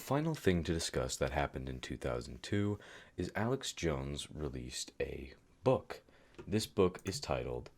final thing to discuss that happened in 2002 is Alex Jones released a book. This book is titled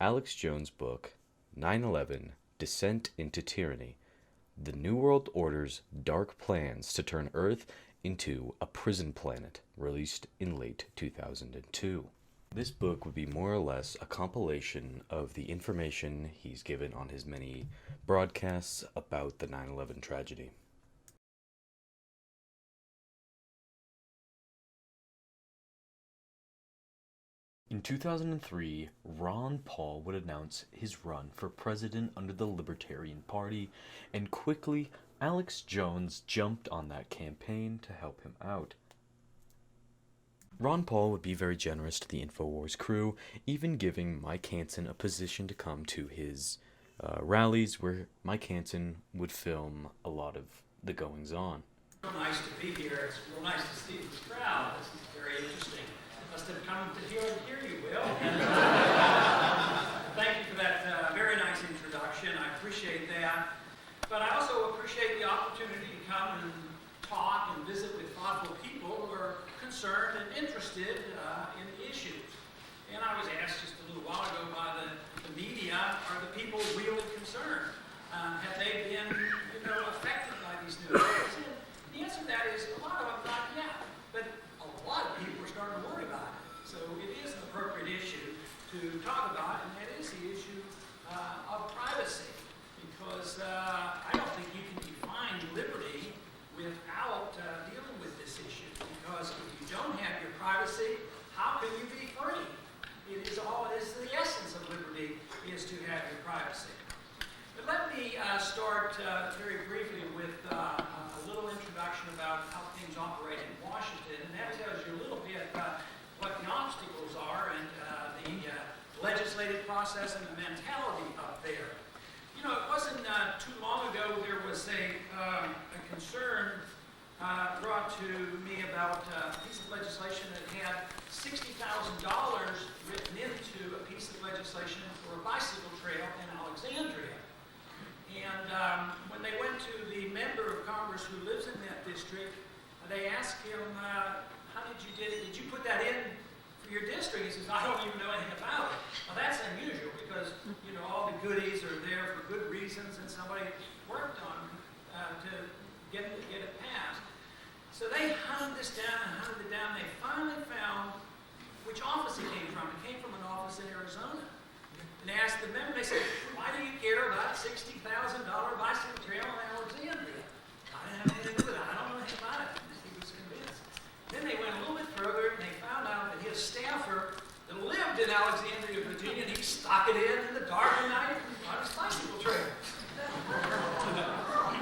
Alex Jones' Book, 9/11, Descent into Tyranny, The New World Order's Dark Plans to Turn Earth into a Prison Planet, released in late 2002. This book would be more or less a compilation of the information he's given on his many broadcasts about the 9/11 tragedy. In 2003, Ron Paul would announce his run for president under the Libertarian Party, and quickly Alex Jones jumped on that campaign to help him out. Ron Paul would be very generous to the InfoWars crew, even giving Mike Hansen a position to come to his rallies where Mike Hansen would film a lot of the goings-on. Real nice to be here. It's real nice to see this crowd. This is very interesting. Must have come to hear you, Will. Thank you for that very nice introduction. I appreciate that. But I also appreciate the opportunity to come and talk and visit with thoughtful people who are concerned and interested in the issues. And I was asked just a little while ago by the media, are the people really concerned? Have they been affected by these new things? And the answer to that is a lot of them not yet. But a lot of people are starting to worry about it. So it is an appropriate issue to talk about, and that is the issue of privacy. Because I don't think you can define liberty without dealing with this issue. Because if you don't have your privacy, how can you be free? It is the essence of liberty is to have your privacy. But let me start very briefly with a little introduction about how things operate in Washington, and that tells you a little bit what the obstacles are and the legislative process and the mentality up there. It wasn't too long ago there was a concern brought to me about a piece of legislation that had $60,000 written into a piece of legislation for a bicycle trail in Alexandria. And when they went to the member of Congress who lives in that district, they asked him, how did you put that in for your district? He says, I don't even know anything about it. Well, that's unusual because, all the goodies are there for good reasons and somebody worked on to get it passed. So they hunted this down and hunted it down. They finally found which office it came from. It came from an office in Arizona. And they asked the member, they said, why do you care about $60,000 bicycle trail in Alexandria? I didn't have anything to do with it. I don't know anything about it. He was convinced. Then they went a little bit further and they found out that his staffer that lived in Alexandria, Virginia, and he stuck it in the dark of night on his bicycle trail.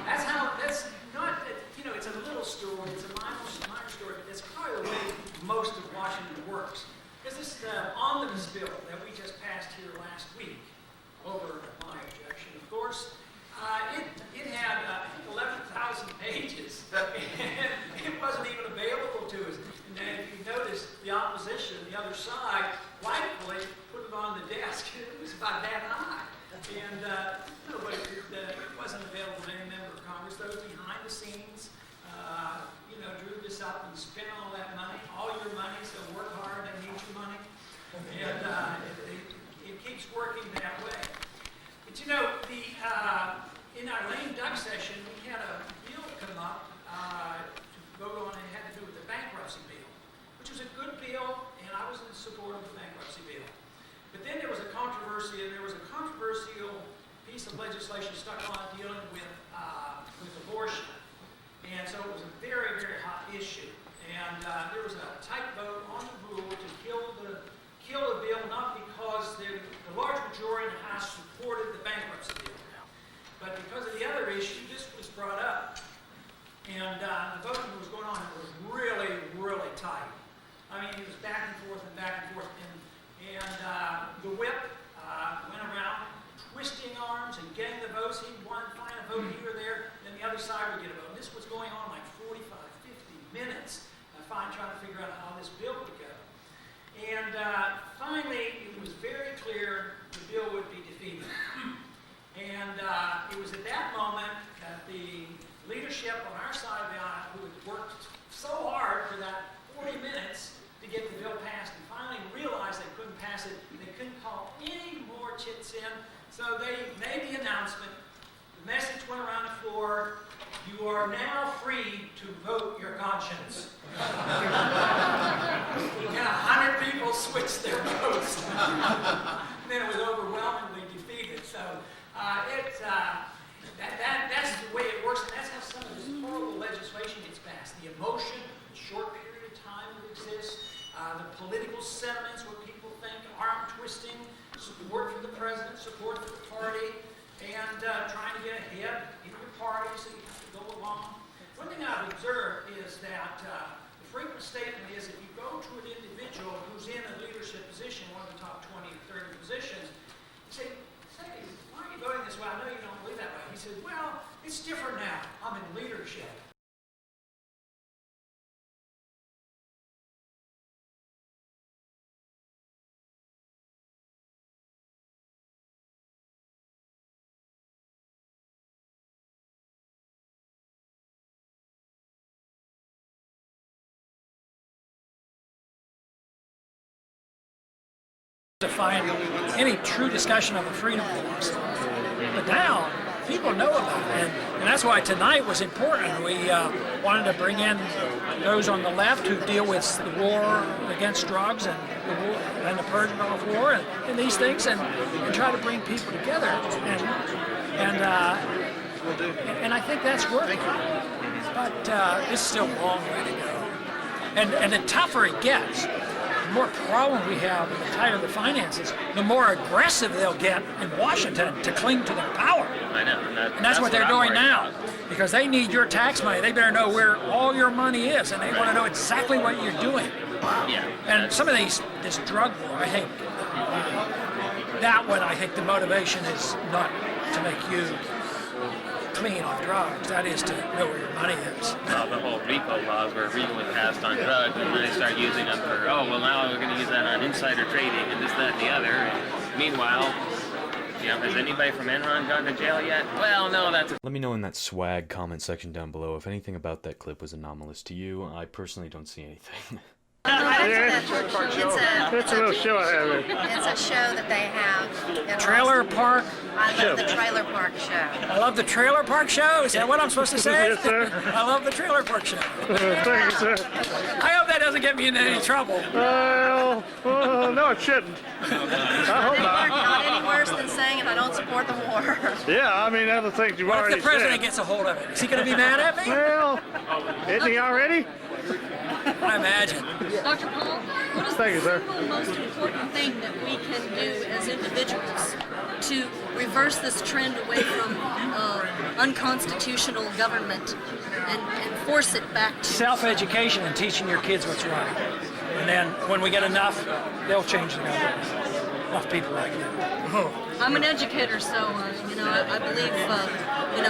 That's not, it's a little story, it's a minor story, but it's probably the way most of Washington works. Because this omnibus bill that we just passed here last week, over my objection, of course, it had, I think, 11,000 pages, and it wasn't even available to us. And if you notice, the opposition, the other side, rightfully put it on the desk. It was about that high. And nobody it wasn't available to any member of Congress. Those behind the scenes, drew this up and spent all that money, all your money, so work hard, they need your money. And it keeps working that way. But in our lame duck session, we had a bill come up to vote on, and it had to do with the bankruptcy bill, which was a good bill, and I was in support of the bankruptcy bill. But then there was a controversy, and there was a controversial piece of legislation stuck on dealing with abortion. And so it was a very, very hot issue. And there was a tight vote on the rule to kill the bill, not because the large majority of the House supported the bankruptcy bill, but because of the other issue, this was brought up. And the voting was going on. It was really, really tight. I mean, it was back and forth and back and forth. And the whip went around twisting arms and getting the votes. He'd find a vote here or there, then the other side would get a vote. And this was going on like 45, 50 minutes, trying to figure out how this bill would go. And finally, it was very clear the bill would be defeated. And it was at that moment that the leadership on our side of the aisle So they made the announcement. The message went around the floor. You are now free to vote your conscience. And 100 people switched their votes. And then it was overwhelmingly defeated. So that's the way it works, and that's how some of this horrible legislation gets passed. The emotion, the short period of time that exists, the political sentiments, what people think, arm twisting, support for the president, support for the party, and trying to get ahead in your party so you have to go along. One thing I've observed is that the frequent statement is if you go to an individual who's in a leadership position, one of the top 20 or 30 positions, you say, why are you voting this way? I know you don't believe that way. He said, well, it's different now. I'm in leadership. To find any true discussion of the freedom wars. But now, people know about it, and that's why tonight was important. We wanted to bring in those on the left who deal with the war against drugs and the war, and the Persian Gulf War and these things, and try to bring people together. And I think that's working. But it's still a long way to go. And the tougher it gets, the more problem we have and the tighter the finances, the more aggressive they'll get in Washington to cling to their power. I know. And that's what they're doing now. Because they need your tax money. They better know where all your money is, and they want to know exactly what you're doing. Yeah. And some of this drug war, I think, that one, I think the motivation is not to make you clean off drugs. That is to know where your money is. Well, the whole RICO laws were originally passed on drugs, and then they start using them for, now we're going to use that on insider trading and this, that, and the other. And meanwhile, has anybody from Enron gone to jail yet? Well, no, that's... Let me know in that swag comment section down below if anything about that clip was anomalous to you. I personally don't see anything. It's a little show I have. It's a show that they have. Trailer park. I love the trailer park show. I love the trailer park show. Is that what I'm supposed to say? Yes, sir. I love the trailer park show. Thank you, sir. I hope that doesn't get me into any trouble. Well, no, it shouldn't. I hope not any worse than saying I don't support the war. Yeah, I mean, other things you've What already if the president said. gets a hold of it? Is he going to be mad at me? Well, isn't he already? I imagine. Dr. Paul, what is Thank you, the sir. single most important thing that we can do as individuals to reverse this trend away from unconstitutional government and force it back to Self-education and teaching your kids what's right. And then when we get enough, they'll change the government. Enough people like that. I'm an educator, so I believe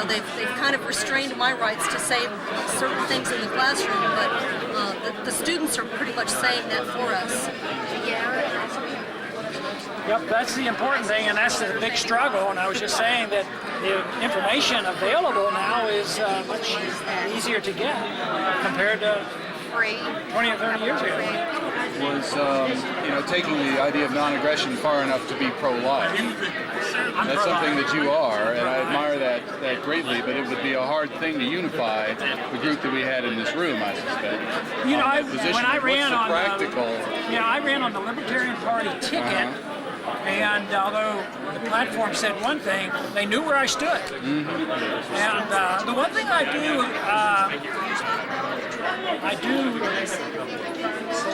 they've kind of restrained my rights to say certain things in the classroom, but the students are pretty much saying that for us. Yep, that's the important thing, and that's the big struggle. And I was just saying that the information available now is much easier to get compared to 20 or 30 years ago. Was taking the idea of non-aggression far enough to be pro-life. That's something that you are, and I admire that greatly. But it would be a hard thing to unify the group that we had in this room, I suspect. When I ran on practical. I ran on the Libertarian Party ticket, and although the platform said one thing, they knew where I stood. And the one thing I do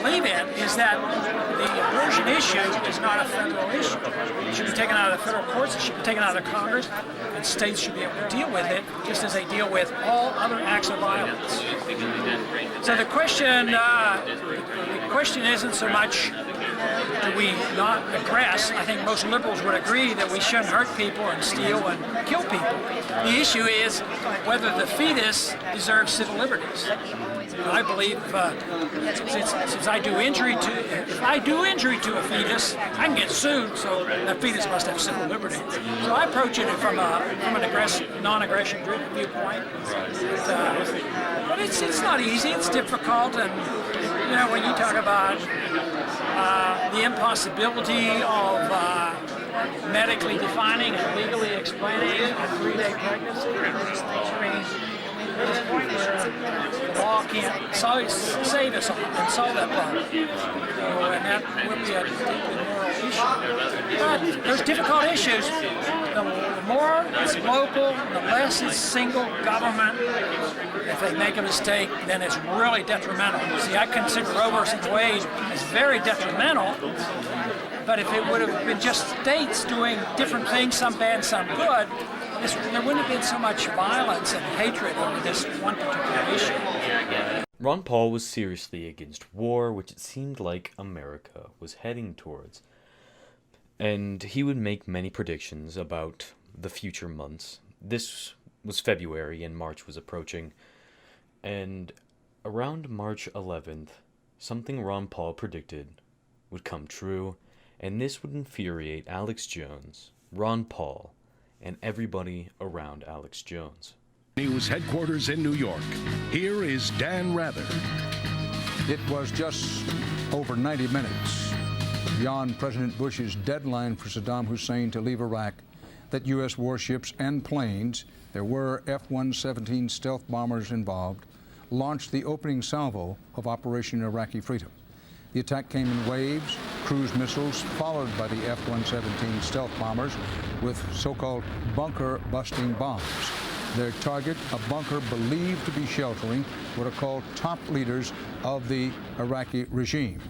believe in is that the abortion issue is not a federal issue. It should be taken out of the federal courts, it should be taken out of the Congress, and states should be able to deal with it just as they deal with all other acts of violence. So the question isn't so much do we not aggress. I think most liberals would agree that we shouldn't hurt people and steal and kill people. The issue is whether the fetus deserves civil liberties. I believe since I do injury to, if I do injury to a fetus, I can get sued. So that fetus must have civil liberty. So I approach it from an non-aggression viewpoint. But it's not easy. It's difficult, and when you talk about the impossibility of medically defining and legally explaining a 3-day pregnancy. I mean, there's a point where the law can't save us all and solve that problem. And that would be a deeply moral issue. But there's difficult issues. The more it's local, the less it's single government. If they make a mistake, then it's really detrimental. See, I consider Roe versus Wade as very detrimental. But if it would have been just states doing different things, some bad, some good, there wouldn't have been so much violence and hatred over this one particular issue. Ron Paul was seriously against war, which it seemed like America was heading towards. And he would make many predictions about the future months. This was February and March was approaching. And around March 11th, something Ron Paul predicted would come true, and this would infuriate Alex Jones, Ron Paul, and everybody around Alex Jones. News headquarters in New York. Here is Dan Rather. It was just over 90 minutes beyond President Bush's deadline for Saddam Hussein to leave Iraq that U.S. warships and planes, there were F-117 stealth bombers involved, launched the opening salvo of Operation Iraqi Freedom. The attack came in waves, cruise missiles, followed by the F-117 stealth bombers with so-called bunker-busting bombs. Their target, a bunker believed to be sheltering what are called top leaders of the Iraqi regime.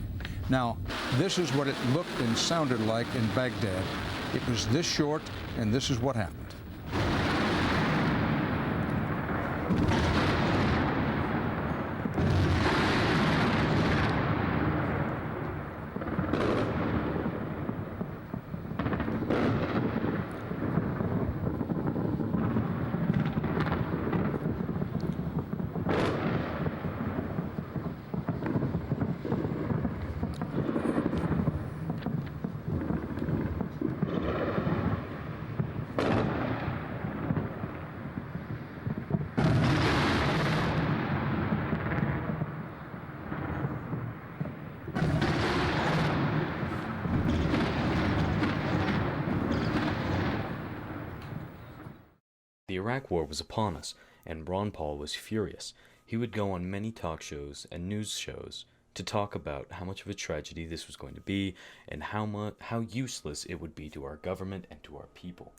Now, this is what it looked and sounded like in Baghdad. It was this short, and this is what happened. The Iraq War was upon us, and Ron Paul was furious. He would go on many talk shows and news shows to talk about how much of a tragedy this was going to be and how useless it would be to our government and to our people.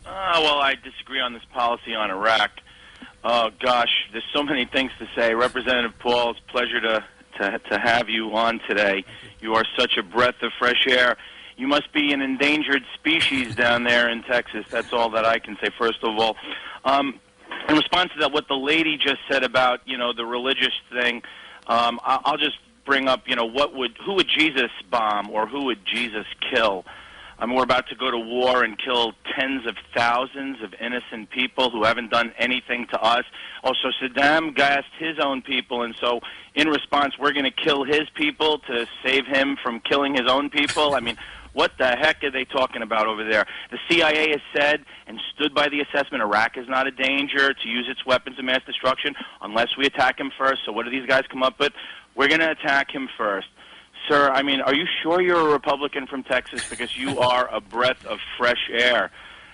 Well, I disagree on this policy on Iraq. Oh, gosh, there's so many things to say. Representative Paul, it's a pleasure to have you on today. You are such a breath of fresh air. You must be an endangered species down there in Texas. That's all that I can say, first of all. In response to that, what the lady just said about, the religious thing, I'll just bring up, who would Jesus bomb or who would Jesus kill? I mean, we're about to go to war and kill tens of thousands of innocent people who haven't done anything to us. Also, Saddam gassed his own people, and so in response, we're going to kill his people to save him from killing his own people. I mean, what the heck are they talking about over there? The CIA has said and stood by the assessment Iraq is not a danger to use its weapons of mass destruction unless we attack him first. So what do these guys come up with? We're going to attack him first. Sir, I mean, are you sure you're a Republican from Texas? Because you are a breath of fresh air.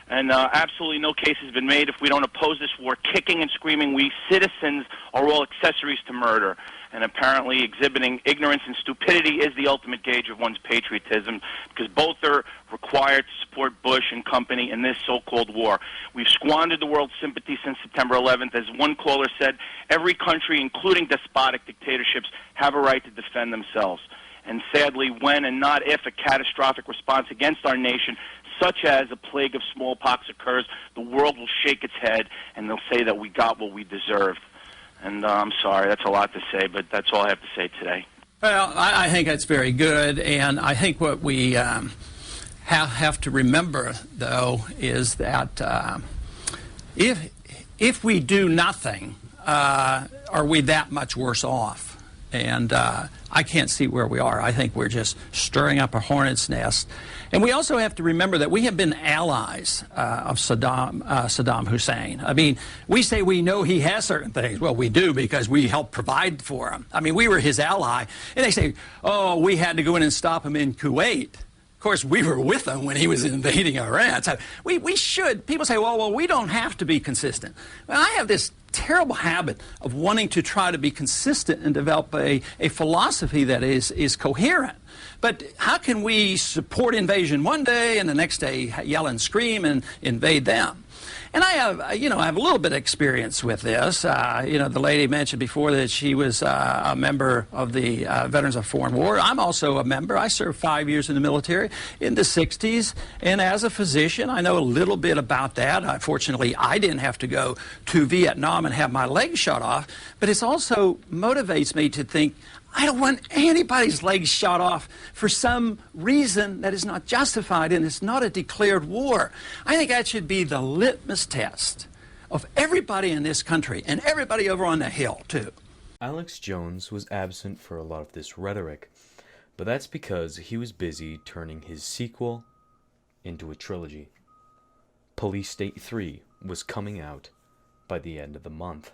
And absolutely no case has been made if we don't oppose this war. Kicking and screaming, we citizens are all accessories to murder. And apparently exhibiting ignorance and stupidity is the ultimate gauge of one's patriotism, because both are required to support Bush and company in this so-called war. We've squandered the world's sympathy since September 11th. As one caller said, every country, including despotic dictatorships, have a right to defend themselves. And sadly, when and not if a catastrophic response against our nation, such as a plague of smallpox, occurs, the world will shake its head and they'll say that we got what we deserved. And I'm sorry, that's a lot to say, but that's all I have to say today. Well, I think that's very good, and I think what we have to remember, though, is that if we do nothing, are we that much worse off? And I can't see where we are. I think we're just stirring up a hornet's nest. And we also have to remember that we have been allies of Saddam Hussein. I mean, we say we know he has certain things. Well, we do because we helped provide for him. I mean, we were his ally. And they say, oh, we had to go in and stop him in Kuwait. Of course, we were with him when he was invading Iran. So we should. People say, well, we don't have to be consistent. Well, I have this terrible habit of wanting to try to be consistent and develop a philosophy that is coherent. But how can we support invasion one day and the next day yell and scream and invade them? And I have a little bit of experience with this. The lady mentioned before that she was a member of the Veterans of Foreign War. I'm also a member. I served 5 years in the military in the 60s. And as a physician, I know a little bit about that. Fortunately, I didn't have to go to Vietnam and have my legs shot off. But it also motivates me to think, I don't want anybody's legs shot off for some reason that is not justified, and it's not a declared war. I think that should be the litmus test of everybody in this country and everybody over on the Hill, too. Alex Jones was absent for a lot of this rhetoric, but that's because he was busy turning his sequel into a trilogy. Police State 3 was coming out by the end of the month.